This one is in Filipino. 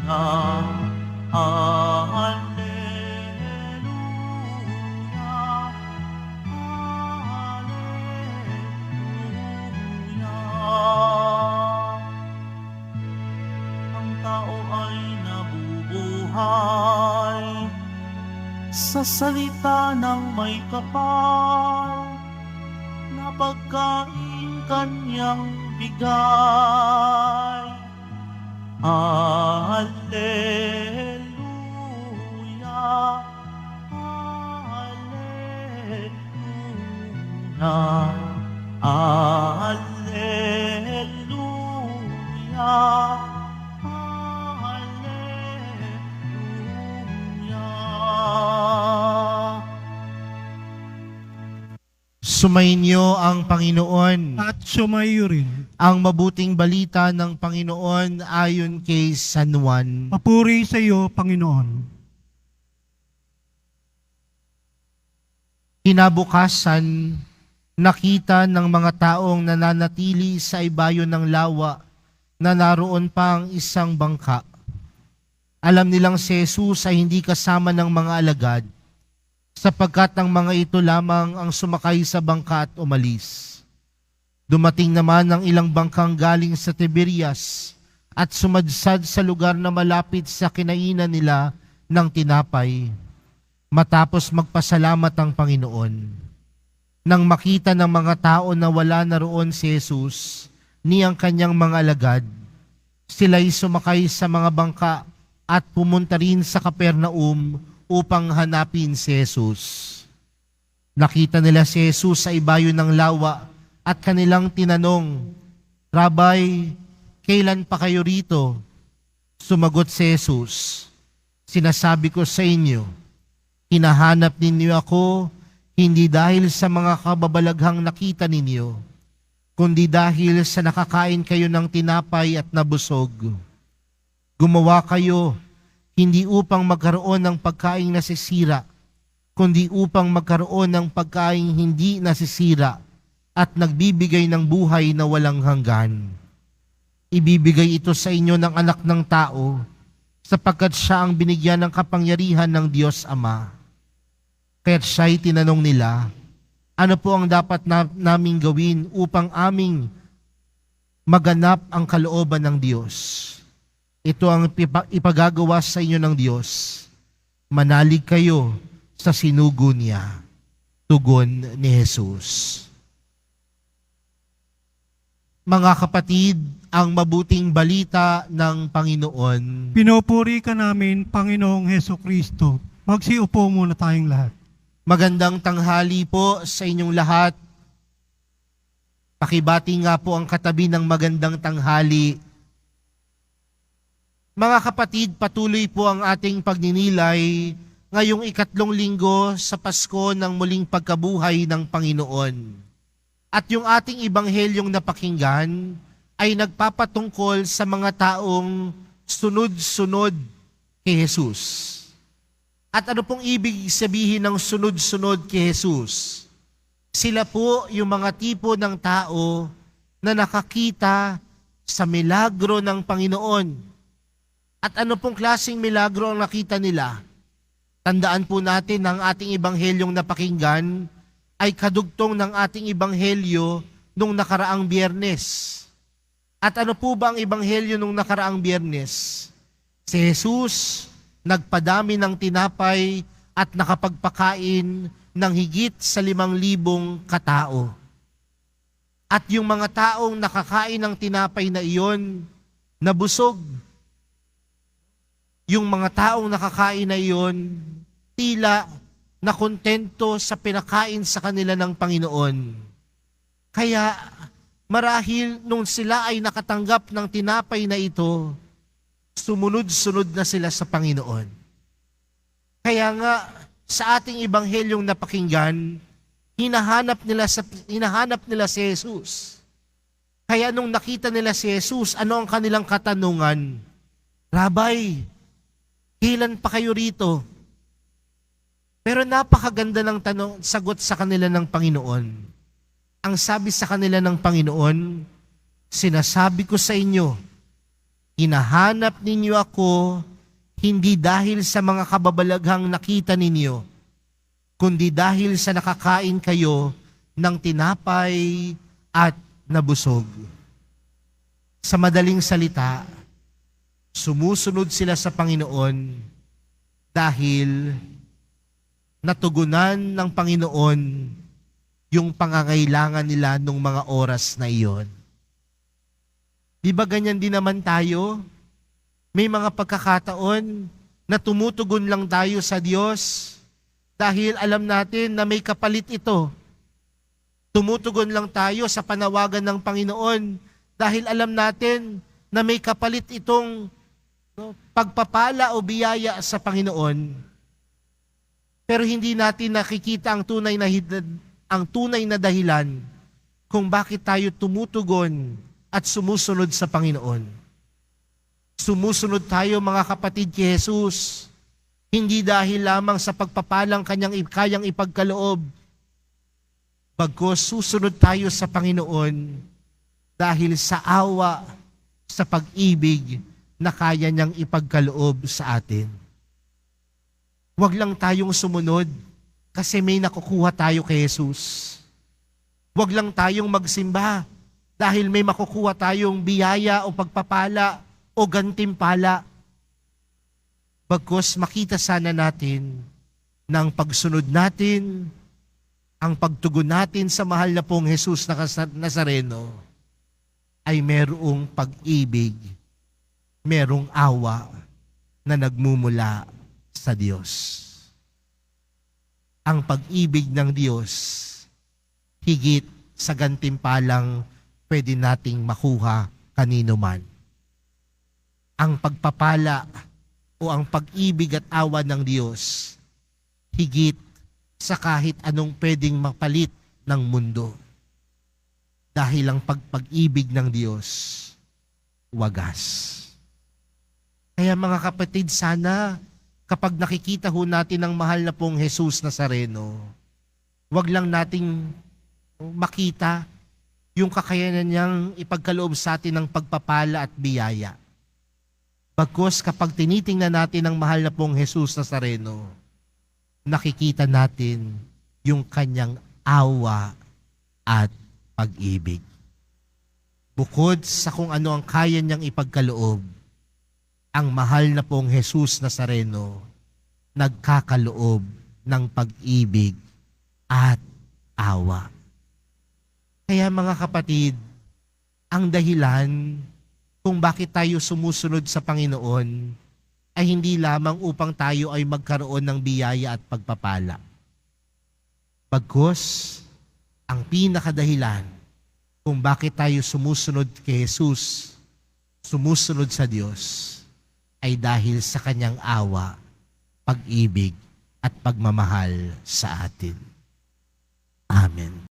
Ang tao ay nabubuhay sa salita ng may kapal na pagkain kanyang bigay. Alleluia, Alleluia, Alleluia, Alleluia. Sumainyo ang Panginoon. At sumayo rin. Ang mabuting balita ng Panginoon ayon kay San Juan. Papuri sa iyo, Panginoon. Kinabukasan, nakita ng mga taong nananatili sa ibayo ng lawa na naroon pa ang isang bangka. Alam nilang si Jesus ay hindi kasama ng mga alagad, sapagkat ang mga ito lamang ang sumakay sa bangka at umalis. Dumating naman ang ilang bangkang galing sa Tiberias at sumadsad sa lugar na malapit sa kinainan nila ng tinapay. Matapos magpasalamat ang Panginoon. Nang makita ng mga tao na wala na roon si Jesus, ni ang kanyang mga alagad, sila'y sumakay sa mga bangka at pumunta rin sa Capernaum upang hanapin si Jesus. Nakita nila si Jesus sa ibayo ng lawa at kanilang tinanong, "Rabay, kailan pa kayo rito?" Sumagot si Jesus, "Sinasabi ko sa inyo, hinahanap ninyo ako hindi dahil sa mga kababalaghang nakita ninyo, kundi dahil sa nakakain kayo ng tinapay at nabusog. Gumawa kayo hindi upang magkaroon ng pagkaing nasisira, kundi upang magkaroon ng pagkaing hindi nasisira at nagbibigay ng buhay na walang hanggan. Ibibigay ito sa inyo ng Anak ng Tao, sapagkat siya ang binigyan ng kapangyarihan ng Diyos Ama." Kaya't siya'y tinanong nila, "Ano po ang dapat naming gawin upang aming maganap ang kalooban ng Diyos?" Ito ang ipagagawa sa inyo ng Diyos. Manalig kayo sa sinugo niya. Tugon ni Jesus. Mga kapatid, ang mabuting balita ng Panginoon. Pinupuri ka namin, Panginoong Heso Kristo. Magsiupo muna tayong lahat. Magandang tanghali po sa inyong lahat. Pakibati nga po ang katabi ng magandang tanghali. Mga kapatid, patuloy po ang ating pagninilay ngayong 3 linggo sa Pasko ng muling pagkabuhay ng Panginoon. At yung ating ibanghelyong napakinggan ay nagpapatungkol sa mga taong sunod-sunod kay Jesus. At ano pong ibig sabihin ng sunod-sunod kay Jesus? Sila po yung mga tipo ng tao na nakakita sa milagro ng Panginoon. At ano pong klaseng milagro ang nakita nila? Tandaan po natin ang ating ibanghelyong napakinggan ay kadugtong ng ating ibanghelyo nung nakaraang Biyernes. At ano po ba ang ibanghelyo nung nakaraang Biyernes? Si Jesus nagpadami ng tinapay at nakapagpakain ng higit sa 5,000 katao. At yung mga taong nakakain ng tinapay na iyon, nabusog. Yung mga taong nakakain na iyon, tila na kontento sa pinakain sa kanila ng Panginoon. Kaya marahil nung sila ay nakatanggap ng tinapay na ito, sumunod-sunod na sila sa Panginoon. Kaya nga sa ating ibanghelyong napakinggan, hinahanap nila si Jesus. Kaya nung nakita nila si Jesus, ano ang kanilang katanungan? "Rabay, kailan pa kayo rito?" Pero napakaganda ng sagot sa kanila ng Panginoon. Ang sabi sa kanila ng Panginoon, "Sinasabi ko sa inyo, Hinahanap ninyo ako hindi dahil sa mga kababalaghang nakita ninyo, kundi dahil sa nakakain kayo ng tinapay at nabusog. Sa madaling salita, sumusunod sila sa Panginoon dahil natugunan ng Panginoon yung pangangailangan nila nung mga oras na iyon. Di ba ganyan din naman tayo? May mga pagkakataon na tumutugon lang tayo sa Diyos dahil alam natin na may kapalit ito. Tumutugon lang tayo sa panawagan ng Panginoon dahil alam natin na may kapalit itong pagpapala o biyaya sa Panginoon. Pero hindi natin nakikita ang tunay na dahilan kung bakit tayo tumutugon at sumusunod sa Panginoon. Sumusunod tayo mga kapatid kay Jesus, hindi dahil lamang sa pagpapalang kayang ipagkaloob, bagkus susunod tayo sa Panginoon dahil sa awa, sa pag-ibig na kaya niyang ipagkaloob sa atin. Huwag lang tayong sumunod kasi may nakukuha tayo kay Jesus. Huwag lang tayong magsimba dahil may makukuha tayong biyaya o pagpapala o gantimpala. Bagkus makita sana natin na ang pagsunod natin, ang pagtugon natin sa mahal na pong Jesus na Nazareno ay merong pag-ibig, merong awa na nagmumula sa Diyos. Ang pag-ibig ng Diyos higit sa gantimpalang pwede nating makuha kanino man. Ang pagpapala o ang pag-ibig at awa ng Diyos higit sa kahit anong pwedeng mapalit ng mundo. Dahil ang pag-ibig ng Diyos wagas. Kaya mga kapatid, sana kapag nakikita ho natin ang mahal na pong Jesus Nazareno, wag lang nating makita yung kakayanan niyang ipagkaloob sa atin ng pagpapala at biyaya. Bagkus kapag tinitingnan natin ang mahal na pong Jesus Nazareno, nakikita natin yung kanyang awa at pag-ibig. Bukod sa kung ano ang kaya niyang ipagkaloob, ang mahal na pong Jesus Nazareno nagkakaloob ng pag-ibig at awa. Kaya mga kapatid, ang dahilan kung bakit tayo sumusunod sa Panginoon ay hindi lamang upang tayo ay magkaroon ng biyaya at pagpapala. Bagkus, ang pinakadahilan kung bakit tayo sumusunod kay Jesus, sumusunod sa Diyos, ay dahil sa kanyang awa, pag-ibig at pagmamahal sa atin.